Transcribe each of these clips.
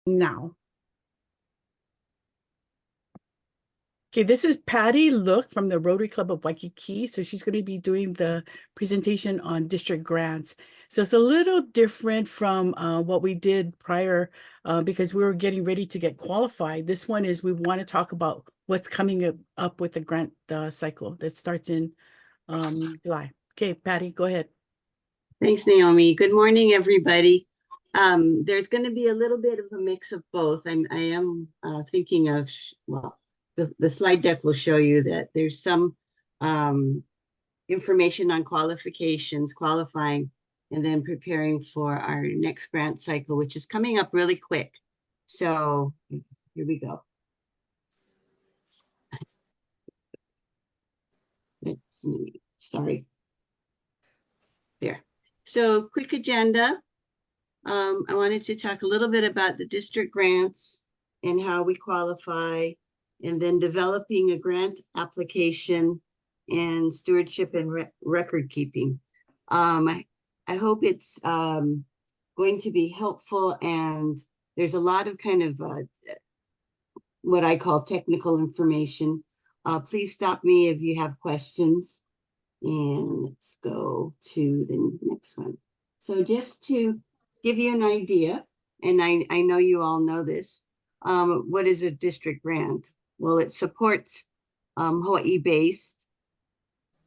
Now. Okay, this is Patty Look from the Rotary Club of Waikiki. So she's going to be doing the presentation on district grants. So it's a little different from what we did prior because we were getting ready to get qualified. This one is we want to talk about what's coming up with the grant cycle that starts in July. Okay, Patty, go ahead. Thanks, Naomi. Good morning, everybody. There's going to be a little bit of a mix of both. I am thinking of, well, the slide deck will show you that there's some um, information on qualifications, qualifying, and then preparing for our next grant cycle, which is coming up really quick. So here we go. Let's see. Sorry. There. So quick agenda. I wanted to talk a little bit about the district grants and how we qualify, and then developing a grant application and stewardship and record keeping. I hope it's going to be helpful, and there's a lot of kind of what I call technical information. Please stop me if you have questions. And let's go to the next one. So just to give you an idea, and I know you all know this, what is a district grant? Well, it supports Hawaii-based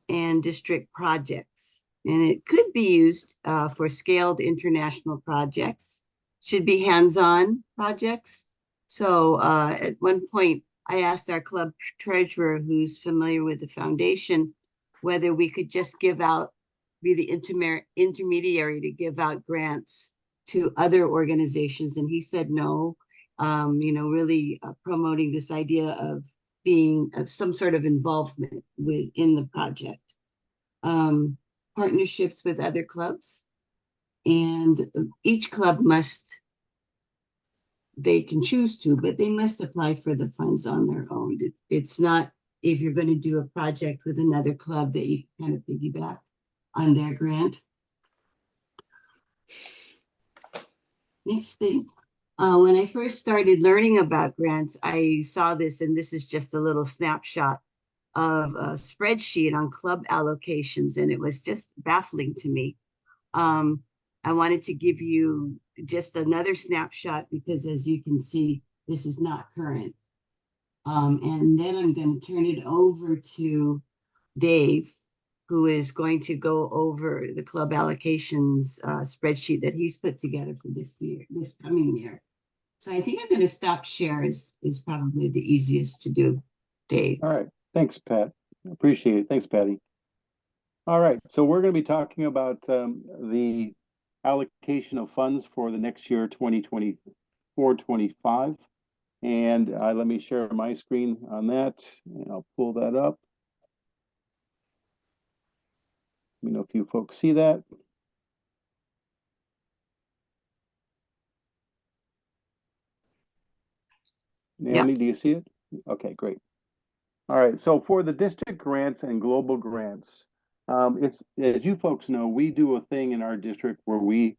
and district projects, and it could be used for scaled international projects, should be hands-on projects. So at one point, I asked our club treasurer, who's familiar with the foundation, whether we could just give out, be the intermediary to give out grants to other organizations. And he said no, really promoting this idea of being of some sort of involvement within the project. Partnerships with other clubs. And each club they can choose to, but they must apply for the funds on their own. It's not, if you're going to do a project with another club, that you kind of piggyback on their grant. Next thing, when I first started learning about grants, I saw this, and this is just a little snapshot of a spreadsheet on club allocations, and it was just baffling to me. I wanted to give you just another snapshot because, as you can see, this is not current. And then I'm going to turn it over to Dave, who is going to go over the club allocations spreadsheet that he's put together for this coming year. So I think I'm going to stop share is probably the easiest to do. Dave. All right. Thanks, Pat. Appreciate it. Thanks, Patty. All right. So we're going to be talking about the allocation of funds for the next year, 2024-25. And let me share my screen on that, and I'll pull that up. Let me know if you folks see that. Naomi, yeah. Do you see it? Okay, great. All right, so for the district grants and global grants, it's, as you folks know, we do a thing in our district where we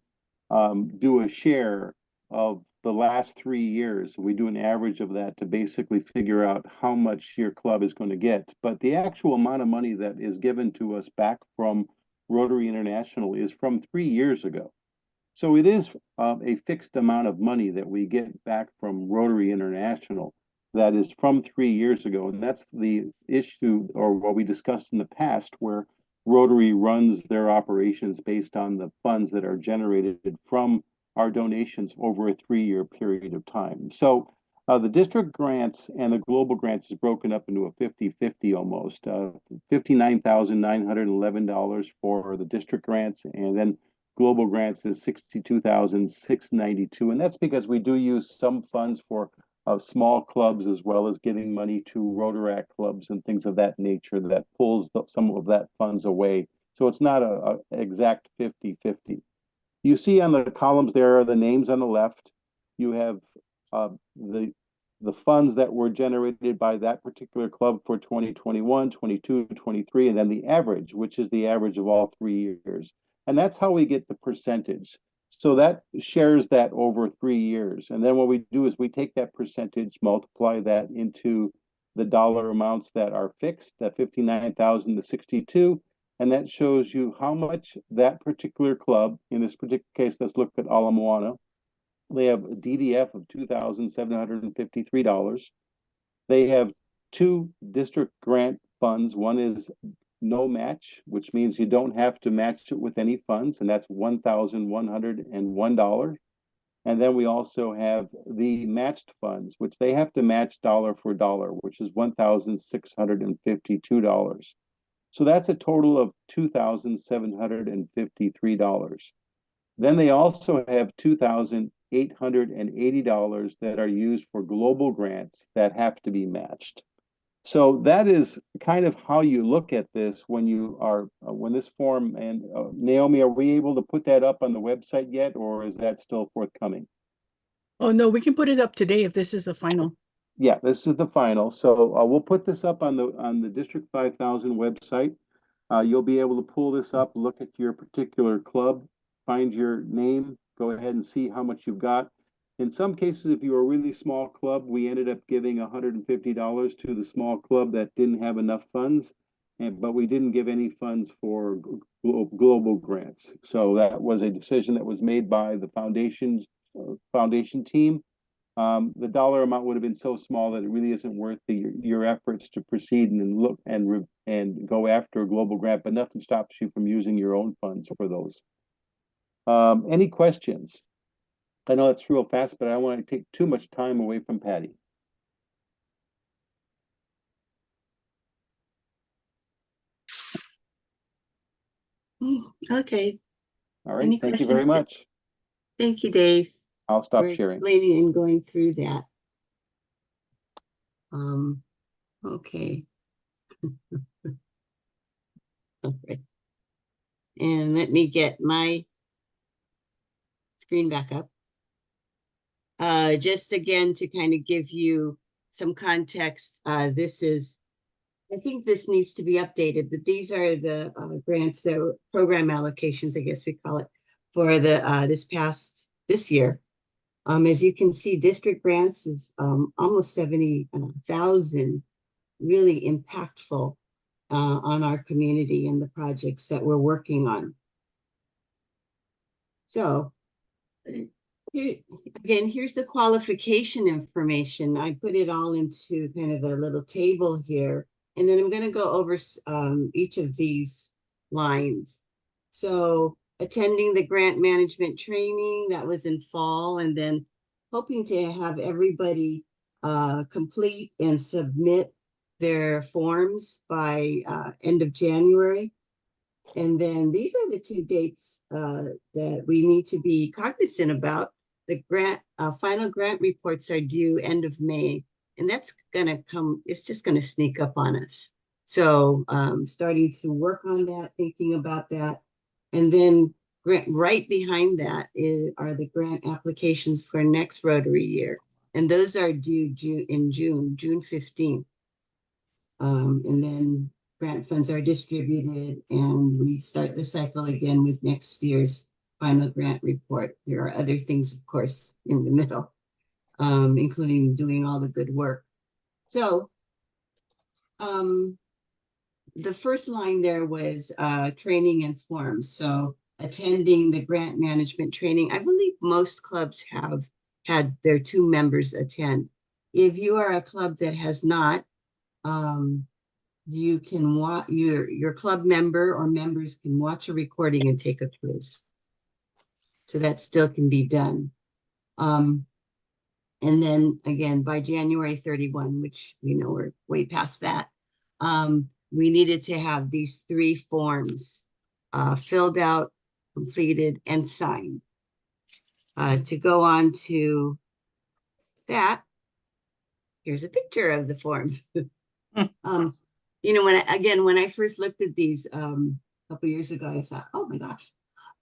do a share of the last 3 years. We do an average of that to basically figure out how much your club is going to get. But the actual amount of money that is given to us back from Rotary International is from 3 years ago. So it is a fixed amount of money that we get back from Rotary International that is from 3 years ago. And that's the issue, or what we discussed in the past, where Rotary runs their operations based on the funds that are generated from our donations over a 3-year period of time. So the district grants and the global grants is broken up into a 50-50 almost. $59,911 for the district grants, and then global grants is $62,692. And that's because we do use some funds for small clubs, as well as giving money to Rotaract clubs and things of that nature that pulls some of that funds away. So it's not a exact 50-50. You see on the columns there are the names on the left. You have the funds that were generated by that particular club for 2021, 22, 23, and then the average, which is the average of all 3 years. And that's how we get the percentage. So that shares that over 3 years. And then what we do is we take that percentage, multiply that into the dollar amounts that are fixed, that 59,000 to 62, and that shows you how much that particular club, in this particular case, let's look at Ala Moana, they have a DDF of $2,753. They have two district grant funds. One is no match, which means you don't have to match it with any funds, and that's $1,101. And then we also have the matched funds, which they have to match dollar for dollar, which is $1,652. So that's a total of $2,753. Then they also have $2,880 that are used for global grants that have to be matched. So that is kind of how you look at this when you are when this form, and Naomi, are we able to put that up on the website yet, or is that still forthcoming? Oh, no, we can put it up today if this is the final. Yeah, this is the final. So we'll put this up on the District 5000 website. You'll be able to pull this up, look at your particular club, find your name, go ahead and see how much you've got. In some cases, if you're a really small club, we ended up giving $150 to the small club that didn't have enough funds, but we didn't give any funds for global grants. So that was a decision that was made by the foundation team. The dollar amount would have been so small that it really isn't worth your efforts to proceed and look and go after a global grant, but nothing stops you from using your own funds for those. Any questions? I know it's real fast, but I don't want to take too much time away from Patty. Okay. All right. Any Thank you very questions? much. Thank you, Dave, I'll stop for sharing. explaining and going through that. Okay. All right. And let me get my screen back up. Just again, to kind of give you some context, this is, I think this needs to be updated, but these are the grants, that program allocations, I guess we call it, for the this year. As you can see, district grants is almost 70,000, really impactful on our community and the projects that we're working on. So here, again, here's the qualification information. I put it all into kind of a little table here, and then I'm going to go over each of these lines. So attending the grant management training, that was in fall, and then hoping to have everybody complete and submit their forms by end of January. And then these are the two dates that we need to be cognizant about. The final grant reports are due end of May, and that's gonna come, it's just gonna sneak up on us. So starting to work on that, thinking about that. And then right behind that are the grant applications for next Rotary year. And those are due in June 15th. And then grant funds are distributed, and we start the cycle again with next year's final grant report. There are other things, of course, in the middle, including doing all the good work. So the first line there was training and forms. So attending the grant management training. I believe most clubs have had their 2 members attend. If you are a club that has not, you can watch, your club member or members can watch a recording and take a quiz. So that still can be done. And then again, by January 31, which we know we're way past that, we needed to have these 3 forms filled out, completed, and signed. To go on to that, here's a picture of the forms. You know, when I first looked at these a couple years ago, I thought, oh my gosh.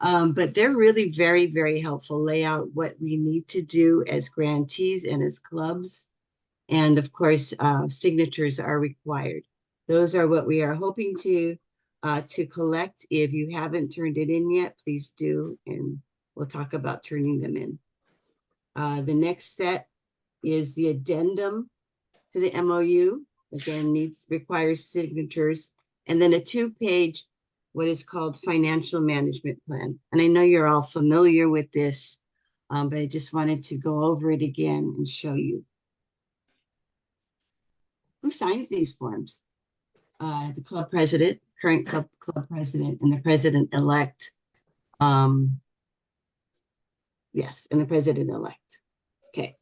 But they're really very, very helpful. Lay out what we need to do as grantees and as clubs. And of course, signatures are required. Those are what we are hoping to collect. If you haven't turned it in yet, please do. And we'll talk about turning them in. The next set is the addendum to the MOU. Again, requires signatures, and then a 2-page, what is called financial management plan. And I know you're all familiar with this, but I just wanted to go over it again and show you. Who signs these forms? The club president, current club president, and the president-elect. Yes, and the president-elect. Okay.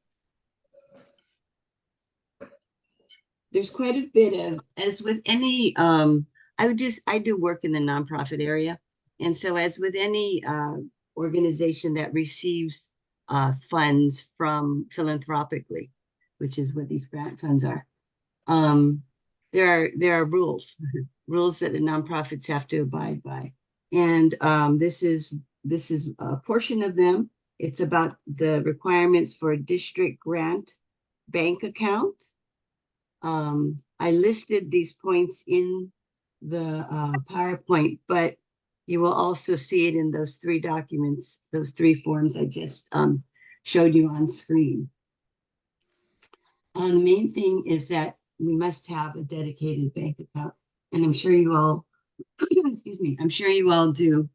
There's quite a bit of, as with any, I do work in the nonprofit area. And so as with any organization that receives funds from philanthropically, which is what these grant funds are, there are rules that the nonprofits have to abide by. And this is a portion of them. It's about the requirements for a district grant bank account. I listed these points in the PowerPoint, but you will also see it in those 3 documents, those 3 forms I just showed you on screen. The main thing is that we must have a dedicated bank account, and I'm sure you all, excuse me, I'm sure you all do.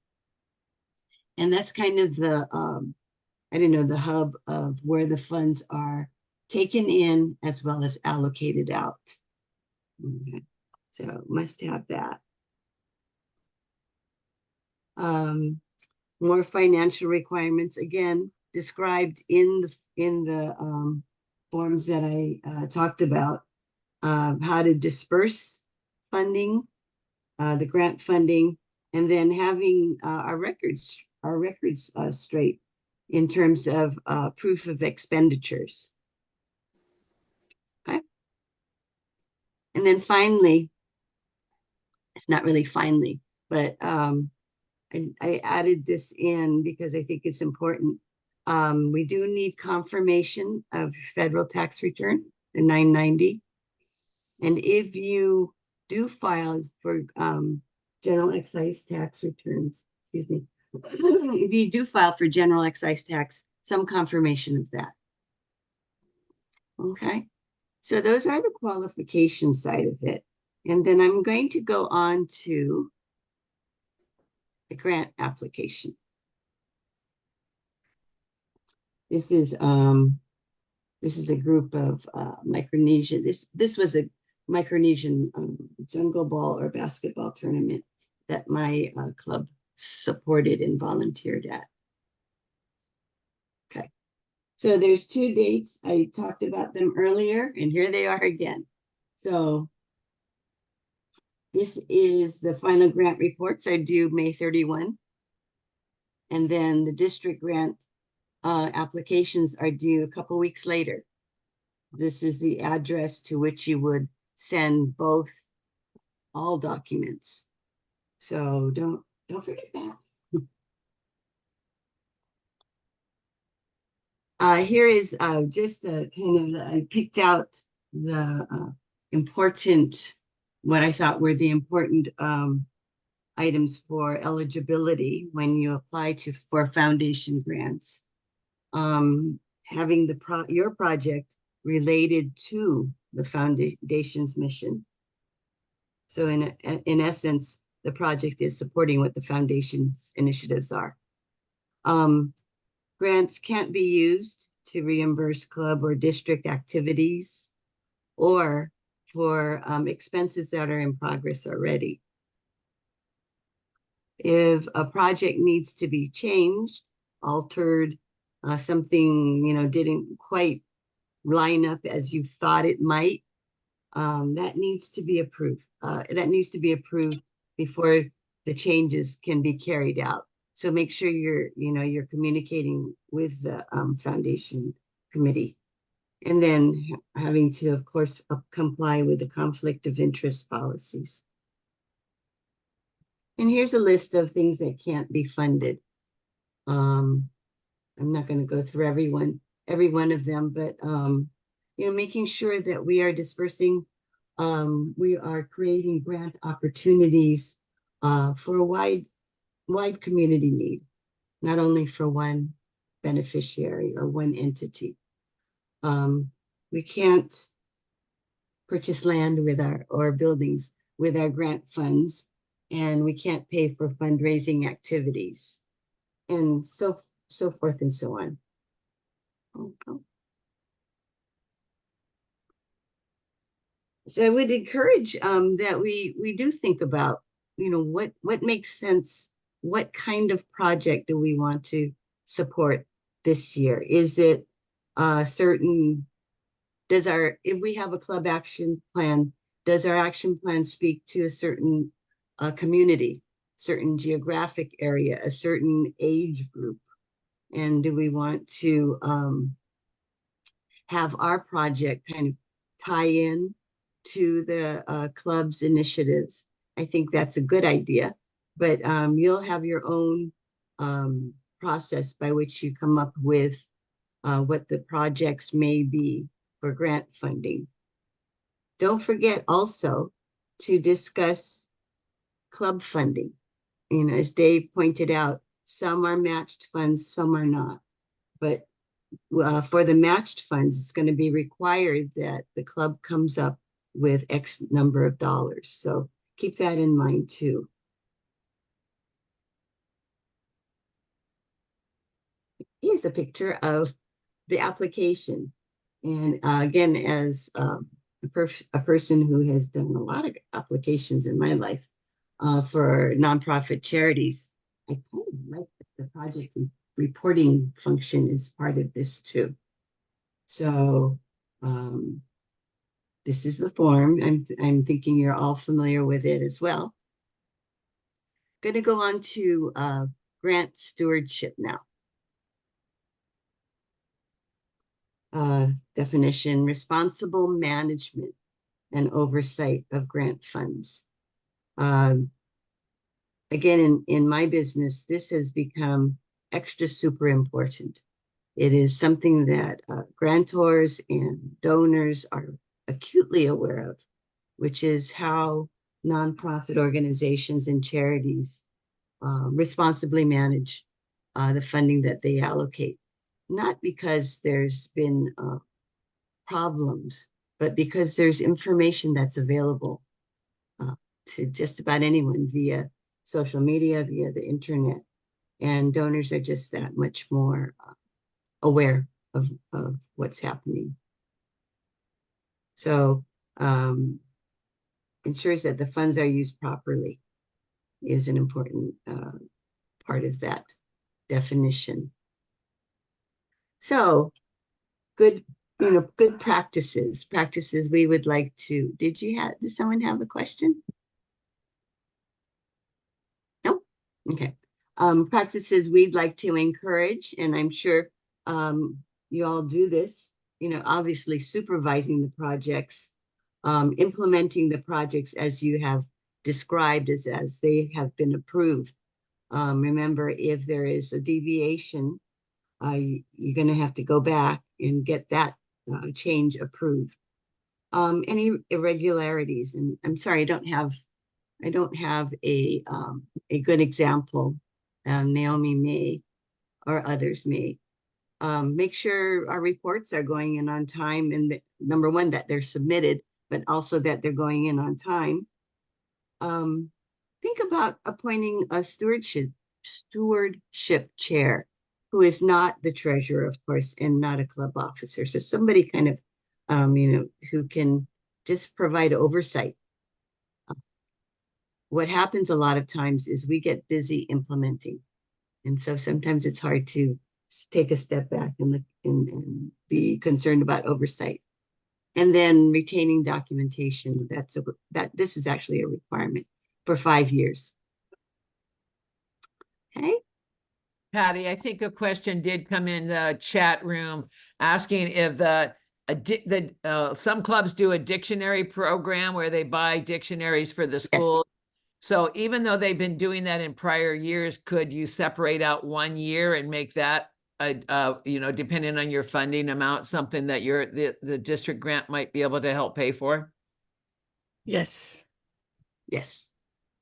And that's kind of the, I don't know, the hub of where the funds are taken in as well as allocated out. Okay. So must have that. More financial requirements, again, described in the forms that I talked about, how to disperse funding, the grant funding, and then having our records straight in terms of proof of expenditures. Okay. And then finally, it's not really finally, but I added this in because I think it's important. We do need confirmation of federal tax return, the 990. And if you do file for general excise tax returns, excuse me, if you do file for general excise tax, some confirmation of that. Okay, so those are the qualification side of it. And then I'm going to go on to the grant application. This is a group of Micronesian. This was a Micronesian jungle ball or basketball tournament that my club supported and volunteered at. Okay, so there's 2 dates. I talked about them earlier, and here they are again. So this is the final grant reports are due May 31. And then the district grant applications are due a couple weeks later. This is the address to which you would send all documents. So don't forget that. Here is just a kind of, I picked out the important, what I thought were the important items for eligibility when you apply for foundation grants. Having your project related to the foundation's mission. So in essence, the project is supporting what the foundation's initiatives are. Grants can't be used to reimburse club or district activities or for expenses that are in progress already. If a project needs to be changed, altered, something didn't quite line up as you thought it might, that needs to be approved. That needs to be approved before the changes can be carried out. So make sure you're communicating with the foundation committee, and then having to, of course, comply with the conflict of interest policies. And here's a list of things that can't be funded. I'm not going to go through every one of them, but making sure that we are dispersing, we are creating grant opportunities for a wide community need, not only for one beneficiary or one entity. We can't purchase land with or buildings with our grant funds, and we can't pay for fundraising activities, and so forth and so on. Okay. So I would encourage that we do think about, what makes sense. What kind of project do we want to support this year? Is it certain? If we have a club action plan, does our action plan speak to a certain community, certain geographic area, a certain age group? And do we want to have our project kind of tie in to the club's initiatives? I think that's a good idea, but you'll have your own process by which you come up with what the projects may be for grant funding. Don't forget also to discuss club funding. As Dave pointed out, some are matched funds, some are not. But for the matched funds, it's going to be required that the club comes up with X number of dollars. So keep that in mind too. Here's a picture of the application. And again, as a person who has done a lot of applications in my life for nonprofit charities, I kind of like the project reporting function is part of this too. So this is the form. I'm thinking you're all familiar with it as well. Going to go on to grant stewardship now. Definition: responsible management and oversight of grant funds. Again, in my business, this has become extra super important. It is something that grantors and donors are acutely aware of, which is how nonprofit organizations and charities responsibly manage the funding that they allocate. Not because there's been problems, but because there's information that's available to just about anyone via social media, via the internet. And donors are just that much more aware of what's happening. So ensures that the funds are used properly is an important part of that definition. So good practices we would like to. Did someone have a question? No? Okay. Practices we'd like to encourage, and I'm sure you all do this, obviously supervising the projects, implementing the projects as you have described as they have been approved. Remember, if there is a deviation, you're going to have to go back and get that change approved. Any irregularities, and I'm sorry, I don't have a good example. Naomi may, or others may. Make sure our reports are going in on time, and number one, that they're submitted, but also that they're going in on time. Think about appointing a stewardship chair who is not the treasurer, of course, and not a club officer. So somebody kind of, who can just provide oversight. What happens a lot of times is we get busy implementing. And so sometimes it's hard to take a step back and look and be concerned about oversight. And then retaining documentation. This is actually a requirement for 5 years. Okay. Patty, I think a question did come in the chat room asking if some clubs do a dictionary program where they buy dictionaries for the schools. Yes. So even though they've been doing that in prior years, could you separate out 1 year and make that depending on your funding amount, something that the district grant might be able to help pay for? Yes. Yes.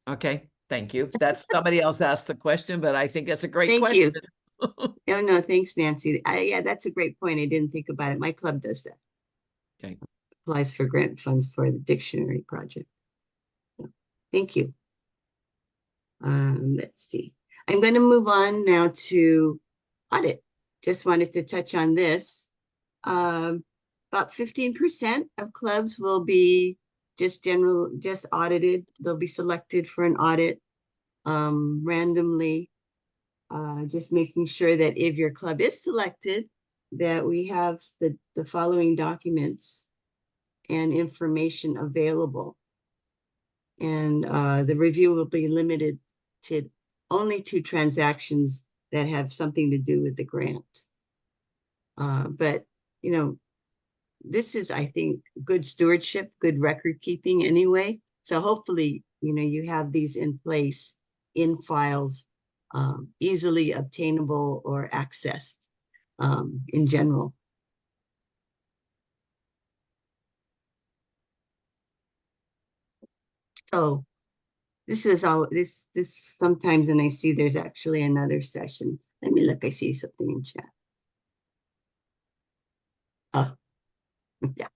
Okay. Thank you. That's somebody else asked the question, but I think it's a great Thank question. you. Oh, no, thanks, Nancy. Yeah, that's a great point. I didn't think about it. My club does that. Okay. Applies for grant funds for the dictionary project. So, thank you. Let's see. I'm going to move on now to audit. Just wanted to touch on this. About 15% of clubs will be just audited. They'll be selected for an audit randomly. Just making sure that if your club is selected, that we have the following documents and information available. And the review will be limited to only to transactions that have something to do with the grant. But, you know, this is, I think, good stewardship, good record keeping anyway. So hopefully, you know, you have these in place in files, easily obtainable or accessed in general. So this is all this sometimes, and I see there's actually another session. Let me look, I see something in chat. Oh, yeah.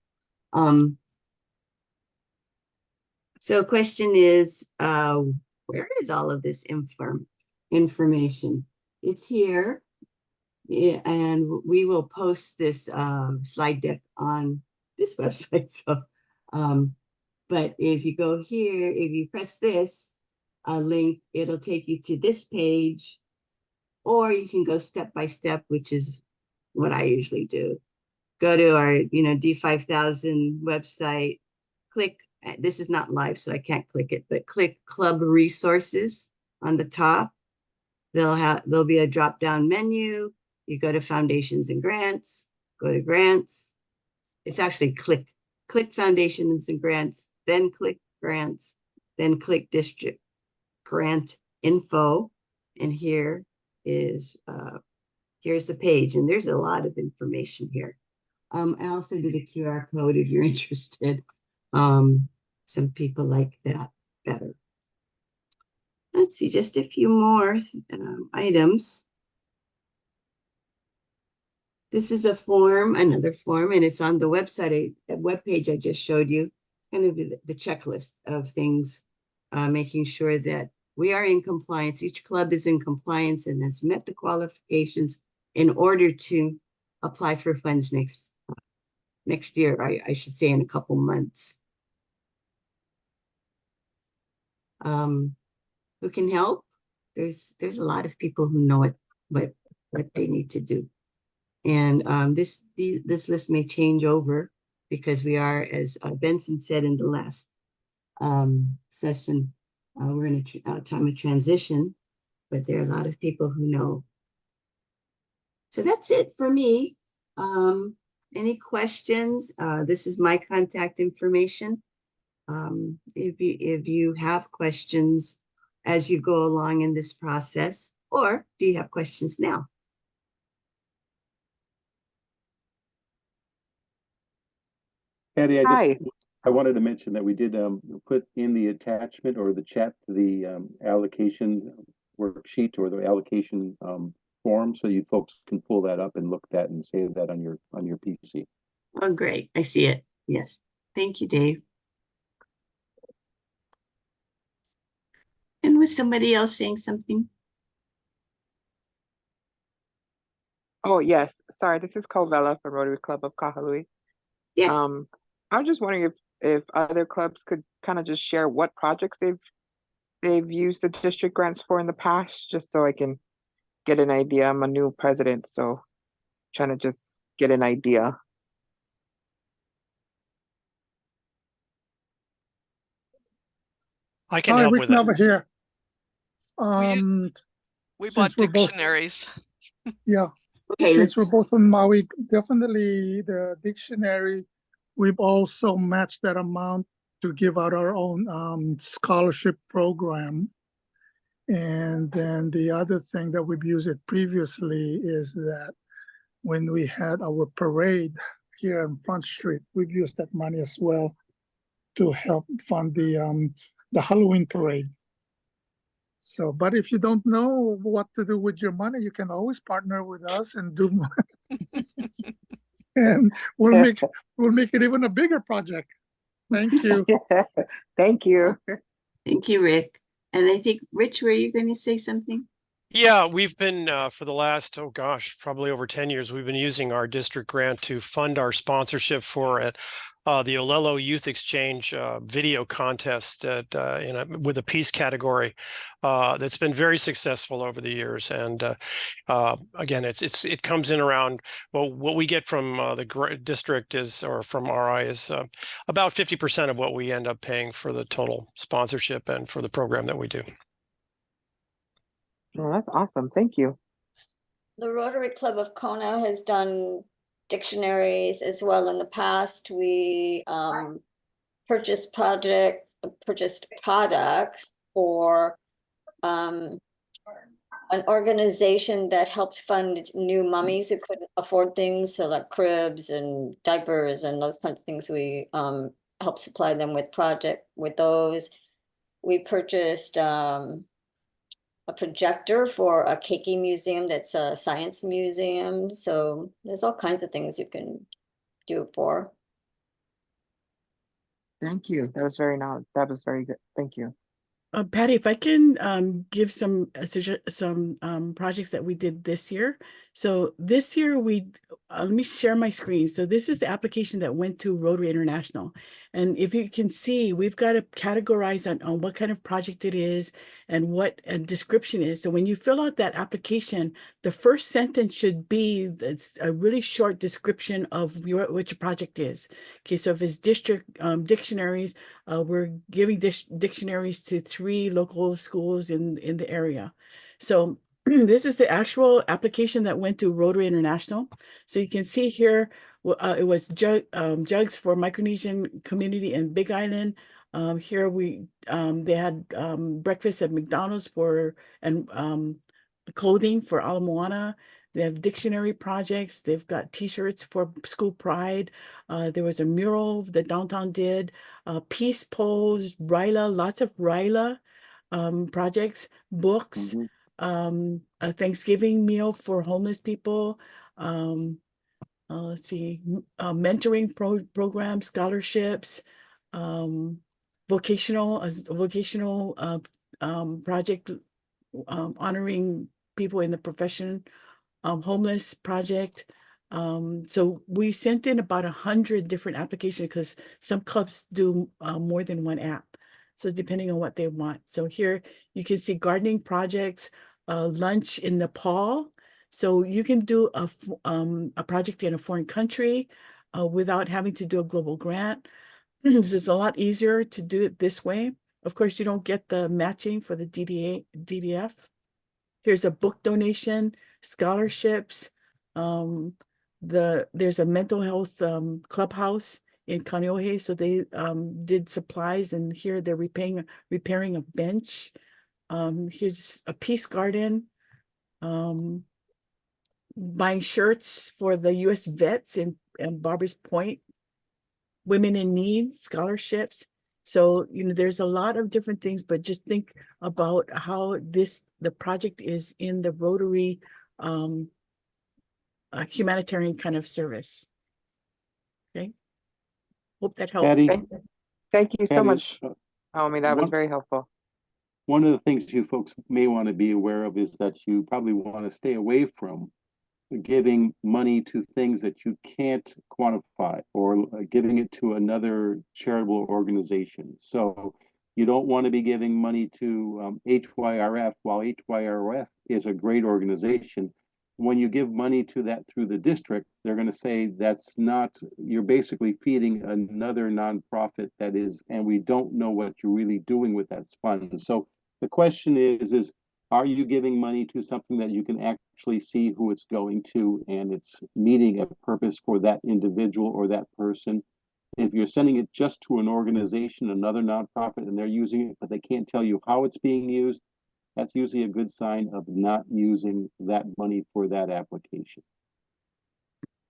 So question is, where is all of this information? It's here. Yeah, and we will post this slide deck on this website. So, but if you go here, if you press this link, it'll take you to this page, or you can go step by step, which is what I usually do. Go to our, you know, D5000 website, click, this is not live, so I can't click it, but click Club Resources on the top. There'll be a drop-down menu. You go to Foundations and Grants, go to Grants. It's actually click Foundations and Grants, then click Grants, then click District Grant Info. And here is, here's the page, and there's a lot of information here. I also did a QR code if you're interested. Some people like that better. Let's see, just a few more items. This is a form, another form, and it's on the website, a webpage I just showed you. It's going to be the checklist of things, making sure that we are in compliance. Each club is in compliance and has met the qualifications in order to apply for funds next year. I should say in a couple months. Who can help? There's a lot of people who know what they need to do. And this list may change over because we are, as Benson said in the last session, we're in a time of transition, but there are a lot of people who know. So that's it for me. Any questions? This is my contact information. If you have questions as you go along in this process, or do you have questions now? Patty, Hi. I wanted to mention that we did put in the attachment or the chat to the allocation worksheet or the allocation form, so you folks can pull that up and look at that and save that on your PC. Oh, great. I see it. Yes. Thank you, Dave. And was somebody else saying something? Oh, yes. Sorry, this is Covella from Rotary Club of Kahului. Yes. I was just wondering if other clubs could kind of just share what projects they've used the district grants for in the past, just so I can get an idea. I'm a new president, so trying to just get an idea. I can help with it. Over here. We since bought we're both- dictionaries. Yeah, Okay, since we're both from Maui, definitely the dictionary, we've also matched that amount to give out our own scholarship program. And then the other thing that we've used it previously is that when we had our parade here on Front Street, we've used that money as well to help fund the Halloween parade. So, but if you don't know what to do with your money, you can always partner with us and do more. And we'll make it even a bigger project. Thank you. Thank you. Thank you, Rick. And I think, Rich, were you going to say something? Yeah, we've been for the last, oh gosh, probably over 10 years, we've been using our district grant to fund our sponsorship for it. The Olelo Youth Exchange video contest with a peace category that's been very successful over the years. And again, it comes in around, well, what we get from the district is, or from RI is about 50% of what we end up paying for the total sponsorship and for the program that we do. Well, that's awesome. Thank you. The Rotary Club of Kona has done dictionaries as well in the past. We purchased products for an organization that helped fund new mummies who couldn't afford things, so like cribs and diapers and those kinds of things. We help supply them with those. We purchased a projector for a keiki museum that's a science museum. So there's all kinds of things you can do it for. Thank you. That was very good. Thank you. Patty, if I can give some projects that we did this year. So this year let me share my screen. So this is the application that went to Rotary International. And if you can see, we've got to categorize on what kind of project it is and what a description is. So when you fill out that application, the first sentence should be a really short description of what your project is. Okay, so if it's district dictionaries, we're giving dictionaries to 3 local schools in the area. So this is the actual application that went to Rotary International. So you can see here, it was jugs for Micronesian community in Big Island. Here they had breakfast at McDonald's and clothing for Ala Moana. They have dictionary projects. They've got T-shirts for School Pride. There was a mural that downtown did. Peace poles, Ryla, lots of Ryla projects, books, a Thanksgiving meal for homeless people. Let's see, mentoring programs, scholarships, vocational project honoring people in the profession, homeless project. So we sent in about 100 different applications because some clubs do more than one app. So depending on what they want. So here you can see gardening projects, lunch in Nepal. So you can do a project in a foreign country without having to do a global grant. It's a lot easier to do it this way. Of course, you don't get the matching for the DDF. Here's a book donation, scholarships. There's a mental health clubhouse in Kaneohe, so they did supplies, and here they're repairing a bench. Here's a peace garden, buying shirts for the U.S. vets in Barbers Point, women in need, scholarships. So, there's a lot of different things, but just think about how the project is in the Rotary humanitarian kind of service. Okay. Hope that helped. Patty, Thank you so Patty, much. That was very helpful. one of the things you folks may want to be aware of is that you probably want to stay away from giving money to things that you can't quantify, or giving it to another charitable organization. So you don't want to be giving money to HYRF, while HYRF is a great organization. When you give money to that through the district, they're going to say you're basically feeding another nonprofit and we don't know what you're really doing with that fund. So the question is are you giving money to something that you can actually see who it's going to, and it's meeting a purpose for that individual or that person? If you're sending it just to an organization, another nonprofit, and they're using it, but they can't tell you how it's being used, that's usually a good sign of not using that money for that application.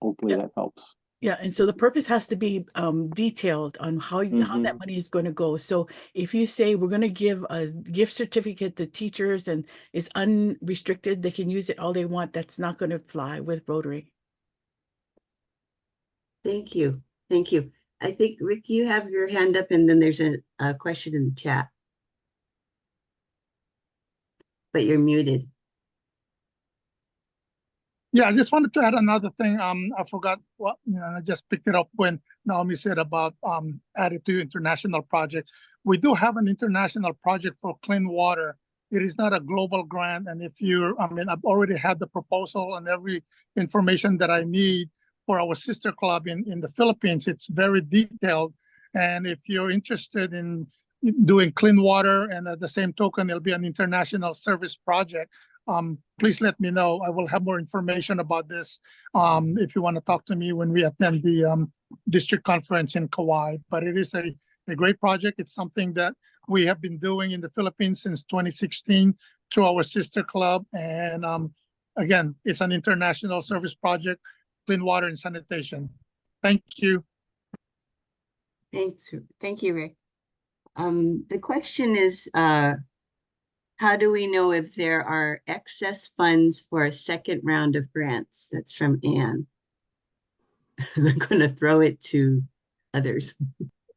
Hopefully that helps. Yeah, and so the purpose has to be detailed on how that money is going to go. So if you say we're going to give a gift certificate to teachers and it's unrestricted, they can use it all they want. That's not going to fly with Rotary. Thank you. Thank you. I think, Rick, you have your hand up and then there's a question in the chat. But you're muted. Yeah, I just wanted to add another thing. I forgot what, I just picked it up when Naomi said about added to international project. We do have an international project for clean water. It is not a global grant. And if I've already had the proposal and every information that I need for our sister club in the Philippines. It's very detailed. And if you're interested in doing clean water and at the same token, it'll be an international service project. Please let me know. I will have more information about this if you want to talk to me when we attend the district conference in Kauai. But it is a great project. It's something that we have been doing in the Philippines since 2016 through our sister club. And again, it's an international service project, clean water and sanitation. Thank you. Thanks. Thank you, Rick. The question is, how do we know if there are excess funds for a second round of grants? That's from Anne. I'm going to throw it to others.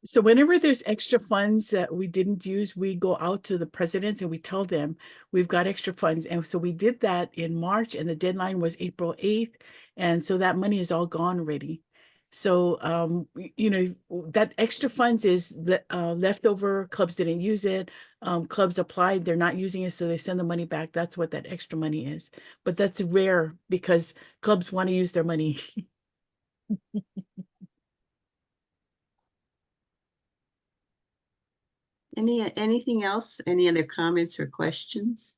So whenever there's extra funds that we didn't use, we go out to the presidents and we tell them we've got extra funds. And so we did that in March and the deadline was April 8th. And so that money is all gone already. So, that extra funds is leftover. Clubs didn't use it. Clubs applied, they're not using it. So they send the money back. That's what that extra money is. But that's rare because clubs want to use their money. Anything else? Any other comments or questions?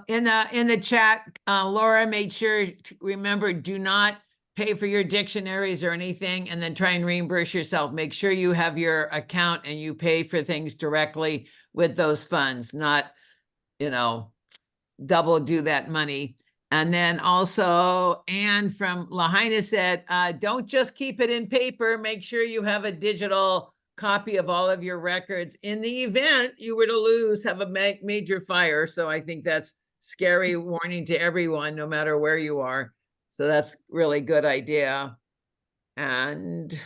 In the chat, Laura made sure to remember, do not pay for your dictionaries or anything and then try and reimburse yourself. Make sure you have your account and you pay for things directly with those funds, not, double do that money. And then also Anne from Lahaina said, don't just keep it in paper. Make sure you have a digital copy of all of your records in the event you were to have a major fire. So I think that's scary warning to everyone, no matter where you are. So that's really good idea. And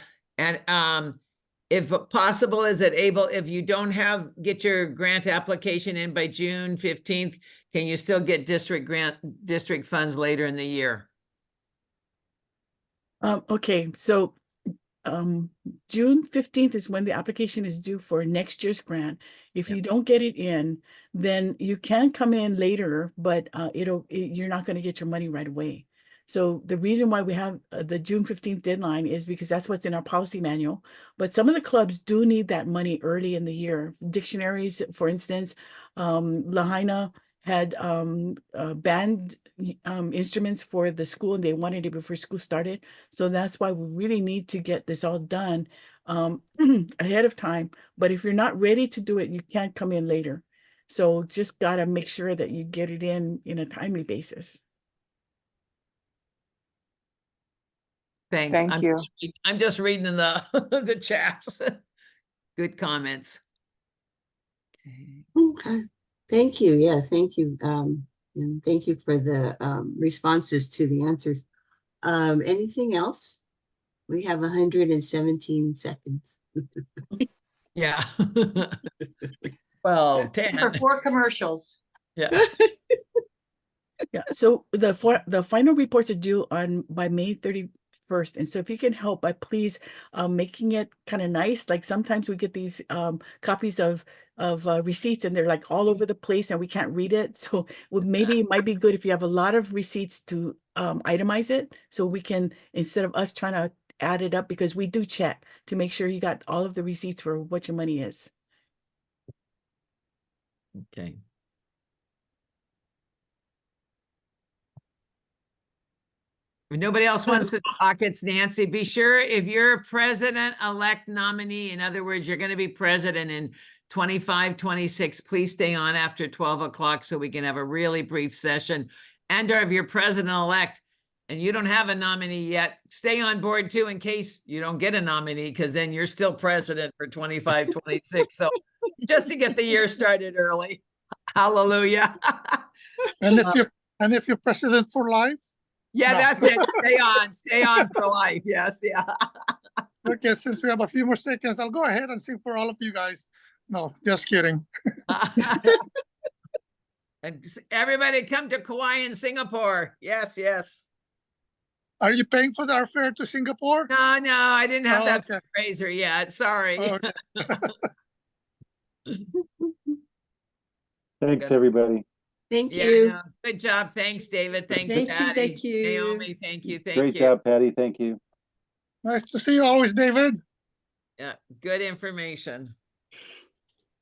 if possible, if you don't get your grant application in by June 15th, can you still get district funds later in the year? Okay, so June 15th is when the application is due for next year's grant. If you don't get it in, then you can come in later, but you're not going to get your money right away. So the reason why we have the June 15th deadline is because that's what's in our policy manual. But some of the clubs do need that money early in the year. Dictionaries, for instance, Lahaina had banned instruments for the school and they wanted it before school started. So that's why we really need to get this all done ahead of time. But if you're not ready to do it, you can't come in later. So just got to make sure that you get it in a timely basis. Thanks. Thank you. I'm just reading in the the chats. Good comments. Okay. Thank you. Yeah, thank you. And thank you for the responses to the answers. Anything else? We have 117 seconds. Yeah. Well, 10. For 4 commercials. Yeah. Yeah. So the final reports are due by May 31st. And so if you can help by please making it kind of nice, like sometimes we get these copies of receipts and they're like all over the place and we can't read it. So maybe it might be good if you have a lot of receipts to itemize it. So we can, instead of us trying to add it up, because we do check to make sure you got all of the receipts for what your money is. Okay. If nobody else wants to talk, it's Nancy. Be sure if you're a president-elect nominee, in other words, you're going to be president in 25, 26, please stay on after 12 o'clock so we can have a really brief session. And or if you're president-elect, and you don't have a nominee yet, stay on board too in case you don't get a nominee, because then you're still president for 25, 26. So just to get the year started early. Hallelujah. And if you're president for life, Yeah, No. that's it. Stay on for life. Yes, yeah. okay, since we have a few more seconds, I'll go ahead and sing for all of you guys. No, just kidding. And everybody come to Kauai and Singapore. Yes, yes. Are you paying for our fare to Singapore? No, I didn't have Oh, that okay. fundraiser yet. Sorry. Oh, okay. Thanks, Good. everybody. Thank Yeah, you. no, good job. Thanks, David. Thanks, Thank you, Patty. thank you. Naomi, thank you. Thank Great you. job, Patty. Thank you. Nice to see you always, David. Yeah, good information.